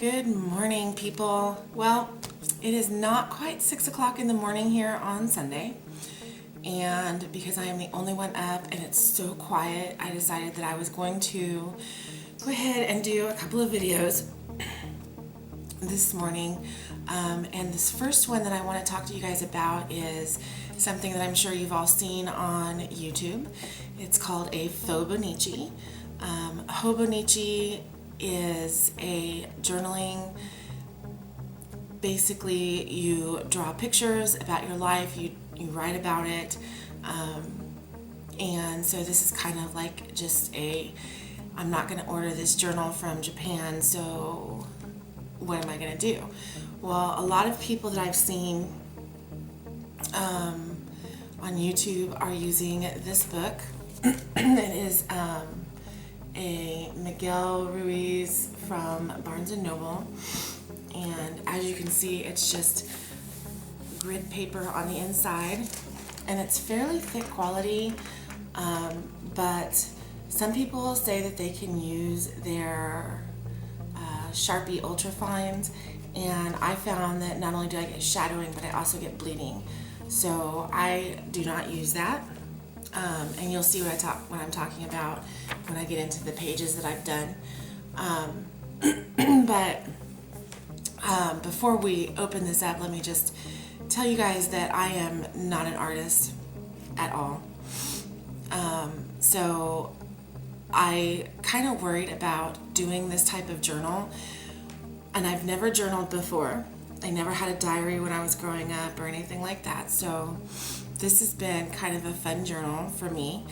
Good morning, people. Well, it is not quite 6 o'clock in the morning here on Sunday, and because I am the only one up and it's so quiet, I decided that I was going to go ahead and do a couple of videos this morning. And this first one that I want to talk to you guys about is something that I'm sure you've all seen on YouTube. It's called a Fauxbonichi. Hobonichi is a journaling. Basically, you draw pictures about your life, you write about it, and so this is kind of like just I'm not going to order this journal from Japan, so what am I going to do? Well, a lot of people that I've seen on YouTube are using this book. It is a Miguel Ruiz from Barnes & Noble, and as you can see, it's just grid paper on the inside, and it's fairly thick quality, but some people say that they can use their Sharpie Ultrafines, and I found that not only do I get shadowing, but I also get bleeding, so I do not use that. And you'll see what I'm talking about when I get into the pages that I've done. But before we open this up, let me just tell you guys that I am not an artist at all. So I kind of worried about doing this type of journal, and I've never journaled before. I never had a diary when I was growing up or anything like that, so this has been kind of a fun journal for me.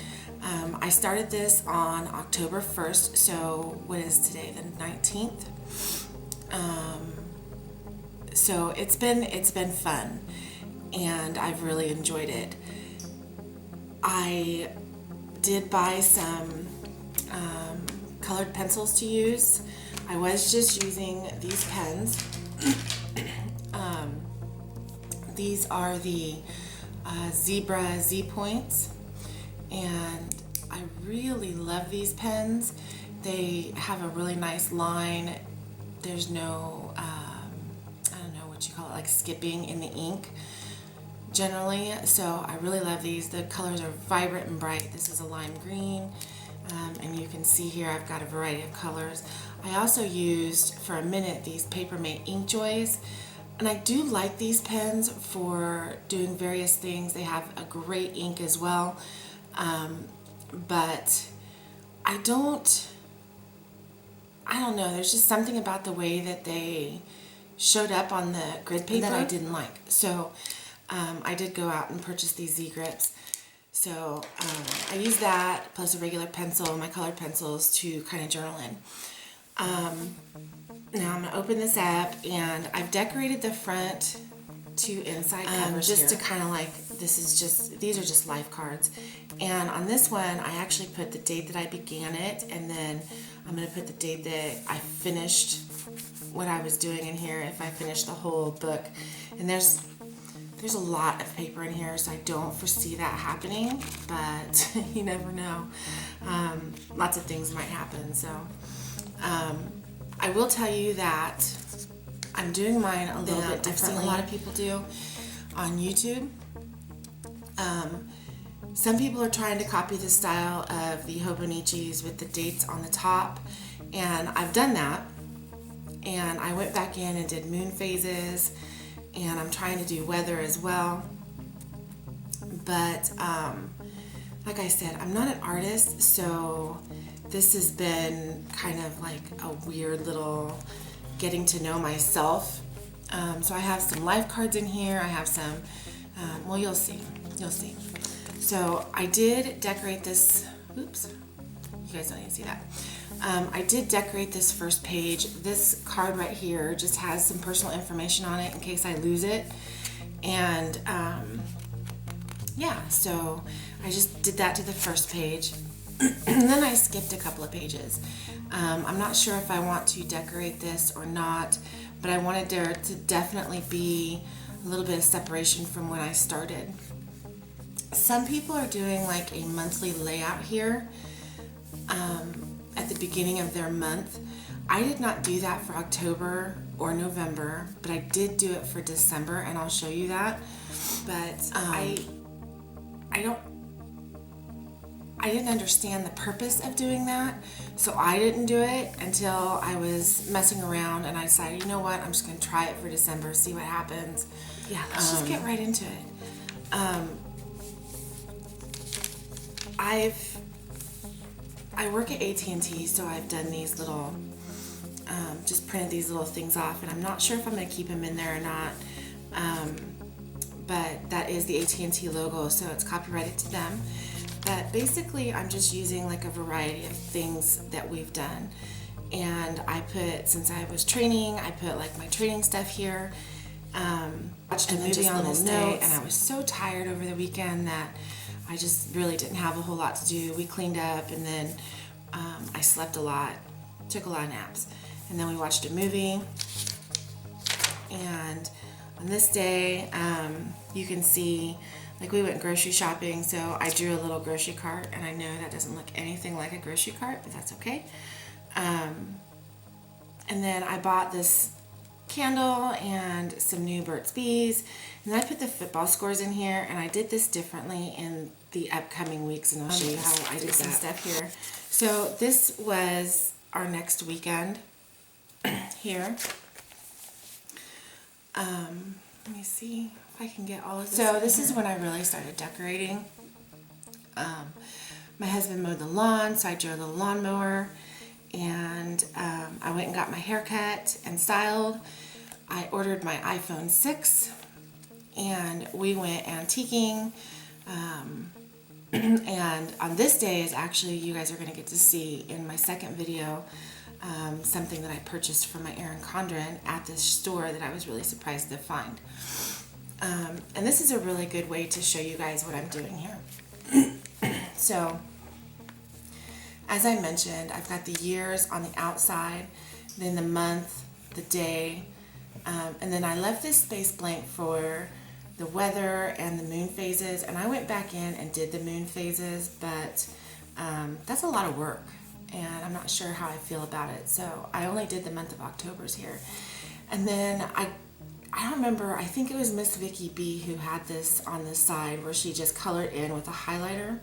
I started this on October 1st, so what is today, the 19th? So it's been fun, and I've really enjoyed it. I did buy some colored pencils to use. I was just using these pens. These are the Zebra Z Points, and I really love these pens. They have a really nice line. There's no I don't know what you call it, like skipping in the ink generally, so I really love these. The colors are vibrant and bright. This is a lime green, and you can see here I've got a variety of colors. I also used for a minute these Papermate Ink Joys, and I do like these pens for doing various things. They have a great ink as well, but I don't know, there's just something about the way that they showed up on the grid paper that I didn't like. So I did go out and purchase these Z-Grips. So I used that plus a regular pencil, my colored pencils, to kind of journal in. Now I'm going to open this up, and I've decorated the front to inside covers just here, to kind of like, these are just life cards. And on this one, I actually put the date that I began it, and then I'm going to put the date that I finished what I was doing in here, if I finished the whole book. And there's a lot of paper in here, so I don't foresee that happening, but you never know. Lots of things might happen, so I will tell you that I'm doing mine a little bit differently. A lot of people do on YouTube. Some people are trying to copy the style of the Hobonichis with the dates on the top, and I've done that. And I went back in and did moon phases, and I'm trying to do weather as well. But like I said, I'm not an artist, so this has been kind of like a weird little getting to know myself. So I have some life cards in here. I have some, well, you'll see. So I did decorate this, oops, you guys don't even see that. I did decorate this first page. This card right here just has some personal information on it in case I lose it. And yeah, so I just did that to the first page. And then I skipped a couple of pages. I'm not sure if I want to decorate this or not, but I wanted there to definitely be a little bit of separation from when I started. Some people are doing like a monthly layout here at the beginning of their month. I did not do that for October or November, but I did do it for December, and I'll show you that. But I didn't understand the purpose of doing that, so I didn't do it until I was messing around, and I decided, you know what, I'm just going to try it for December, see what happens. Yeah, let's just get right into it. I work at AT&T, so I've done these little, just printed these little things off, and I'm not sure if I'm going to keep them in there or not, but that is the AT&T logo, so it's copyrighted to them. But basically, I'm just using like a variety of things that we've done, and I put, since I was training, I put like my training stuff here. Watched a movie on this day, and I was so tired over the weekend that I just really didn't have a whole lot to do. We cleaned up, and then I slept a lot, took a lot of naps, and then we watched a movie. And on this day, you can see, like, we went grocery shopping, so I drew a little grocery cart, and I know that doesn't look anything like a grocery cart, but that's okay. And then I bought this candle and some new Burt's Bees, and I put the football scores in here, and I did this differently in the upcoming weeks, and I'll show you how I did some stuff here. So this was our next weekend here. Let me see if I can get all of this. So this is when I really started decorating. My husband mowed the lawn, so I drew a little lawnmower, and I went and got my hair cut and styled. I ordered my iPhone 6, and we went antiquing. And on this day is actually, you guys are going to get to see in my second video, something that I purchased for my Erin Condren at this store that I was really surprised to find. And this is a really good way to show you guys what I'm doing here. So, as I mentioned, I've got the years on the outside, then the month, the day, and then I left this space blank for the weather and the moon phases, and I went back in and did the moon phases, but that's a lot of work, and I'm not sure how I feel about it, so I only did the month of October's here. And then I don't remember, I think it was Miss Vicky Bee who had this on the side where she just colored in with a highlighter.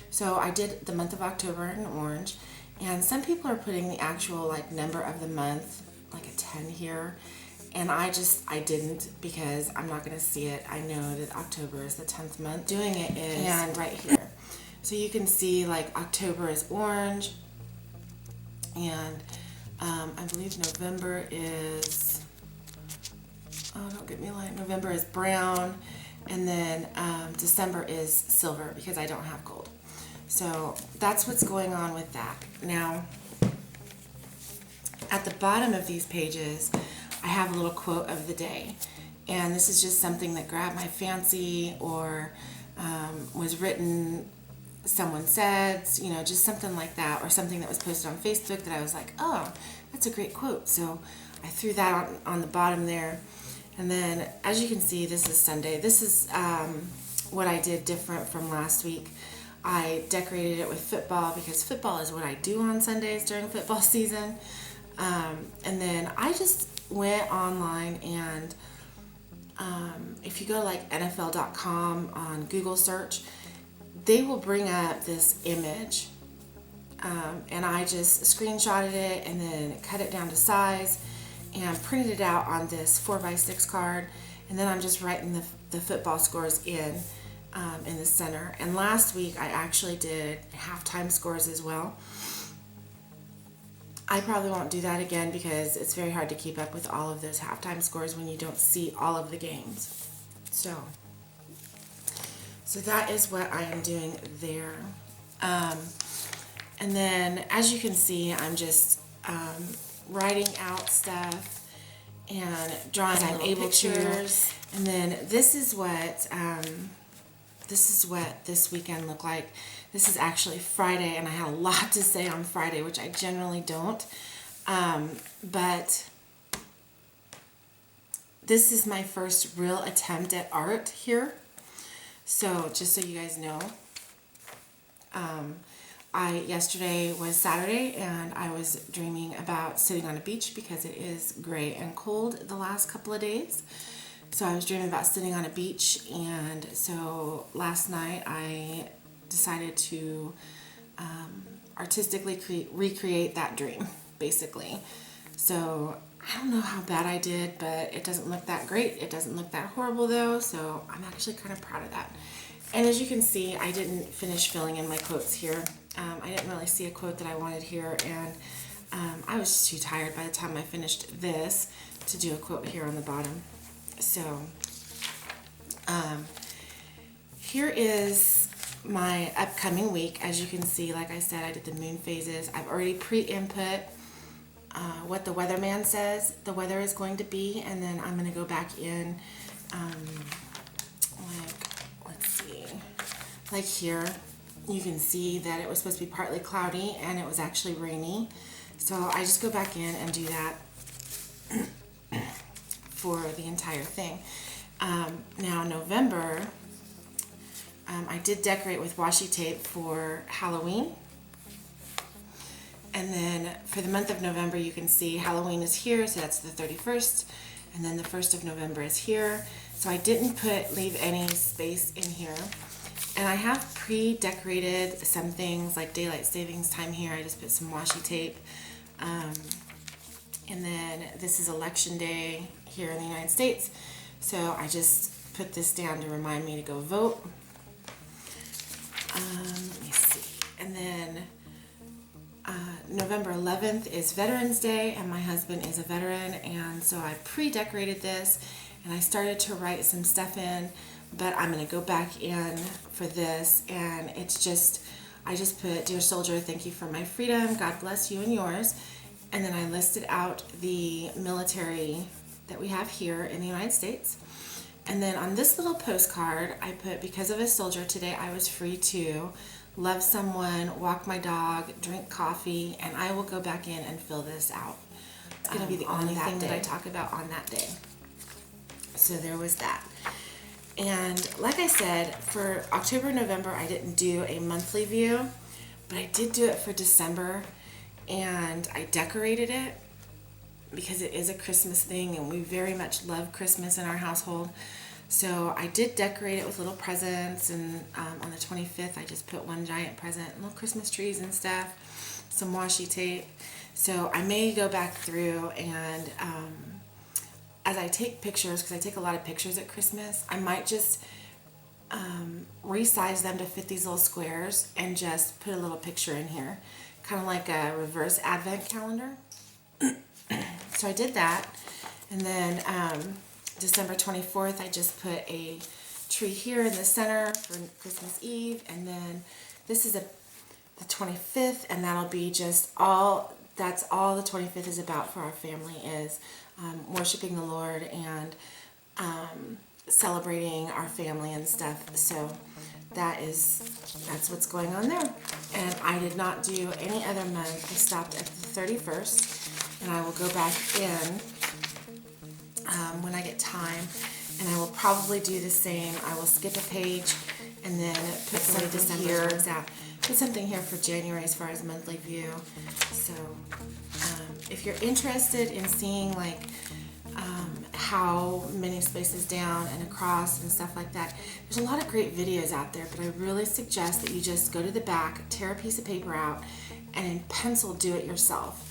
So I did the month of October in orange, and some people are putting the actual like number of the month, like a 10 here, and I didn't, because I'm not going to see it. I know that October is the 10th month. Doing it is and right here. So you can see like October is orange, and I believe November is, oh, don't get me lying, November is brown, and then December is silver, because I don't have gold. So that's what's going on with that. Now, at the bottom of these pages, I have a little quote of the day, and this is just something that grabbed my fancy, or was written, someone said, you know, just something like that, or something that was posted on Facebook that I was like, oh, that's a great quote. So I threw that on the bottom there. And then, as you can see, this is Sunday. This is what I did different from last week. I decorated it with football, because football is what I do on Sundays during football season. And then I just went online, and if you go to like NFL.com on Google search, they will bring up this image. And I just screenshotted it and then cut it down to size and printed it out on this 4x6 card, and then I'm just writing the football scores in the center. And last week I actually did halftime scores as well. I probably won't do that again, because it's very hard to keep up with all of those halftime scores when you don't see all of the games. So that is what I am doing there. And then, as you can see, I'm just writing out stuff and drawing pictures. And then this is what this weekend looked like. This is actually Friday, and I had a lot to say on Friday, which I generally don't. But this is my first real attempt at art here. So just so you guys know, Yesterday was Saturday, and I was dreaming about sitting on a beach because it is gray and cold the last couple of days. So I was dreaming about sitting on a beach, and so last night I decided to artistically recreate that dream, basically. So I don't know how bad I did, but it doesn't look that great. It doesn't look that horrible though, so I'm actually kind of proud of that. And as you can see, I didn't finish filling in my quotes here. I didn't really see a quote that I wanted here, and I was just too tired by the time I finished this to do a quote here on the bottom. So here is my upcoming week. As you can see, like I said, I did the moon phases. I've already pre-input what the weatherman says the weather is going to be, and then I'm going to go back in, let's see, like here, you can see that it was supposed to be partly cloudy and it was actually rainy. So I just go back in and do that for the entire thing. Now November, I did decorate with washi tape for Halloween. And then for the month of November, you can see Halloween is here, so that's the 31st. And then the 1st of November is here. So I didn't leave any space in here. And I have pre-decorated some things like daylight savings time here. I just put some washi tape. And then this is election day here in the United States. So I just put this down to remind me to go vote. Let me see. And then November 11th is Veterans Day, and my husband is a veteran, and so I pre-decorated this, and I started to write some stuff in, but I'm going to go back in for this, and it's just, I just put, "Dear soldier, thank you for my freedom, God bless you and yours," and then I listed out the military that we have here in the United States. And then on this little postcard, I put, "Because of a soldier, today I was free to love someone, walk my dog, drink coffee," and I will go back in and fill this out. It's going to be the only thing that I talk about on that day. So there was that. And like I said, for October, November, I didn't do a monthly view, but I did do it for December, and I decorated it because it is a Christmas thing, and we very much love Christmas in our household. So I did decorate it with little presents, and on the 25th I just put one giant present, little Christmas trees and stuff, some washi tape. So I may go back through and as I take pictures, because I take a lot of pictures at Christmas, I might just resize them to fit these little squares and just put a little picture in here, kind of like a reverse advent calendar. So I did that, and then December 24th, I just put a tree here in the center for Christmas Eve, and then this is the 25th, and that'll be just all, that's all the 25th is about for our family, is worshiping the Lord and celebrating our family and stuff. So that's what's going on there. And I did not do any other month. I stopped at the 31st, and I will go back in when I get time, and I will probably do the same. I will skip a page and then put something here. Put something here for January as far as monthly view. So if you're interested in seeing like how many spaces down and across and stuff like that, there's a lot of great videos out there, but I really suggest that you just go to the back, tear a piece of paper out, and in pencil do it yourself.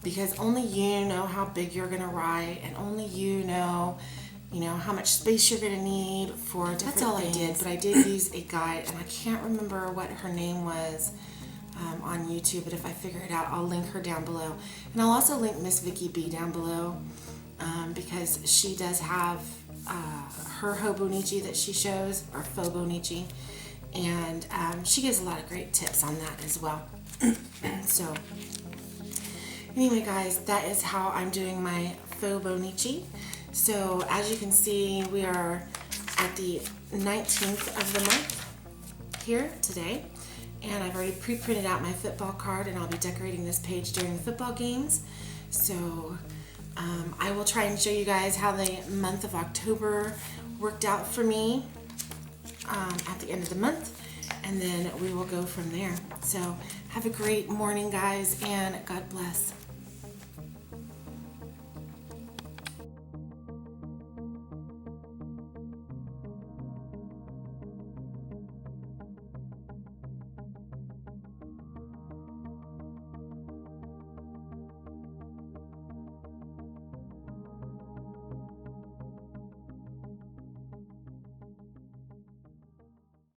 Because only you know how big you're going to write, and only you know how much space you're going to need for different things. That's all I did, but I did use a guide, and I can't remember what her name was on YouTube, but if I figure it out, I'll link her down below. And I'll also link Miss Vicky Bee down below, because she does have her Hobonichi that she shows, or Fauxbonichi, and she gives a lot of great tips on that as well. So anyway, guys, that is how I'm doing my Fauxbonichi. So as you can see, we are at the 19th of the month here today, and I've already pre-printed out my football card, and I'll be decorating this page during the football games. So I will try and show you guys how the month of October worked out for me at the end of the month. and then we will go from there. So have a great morning, guys, and God bless.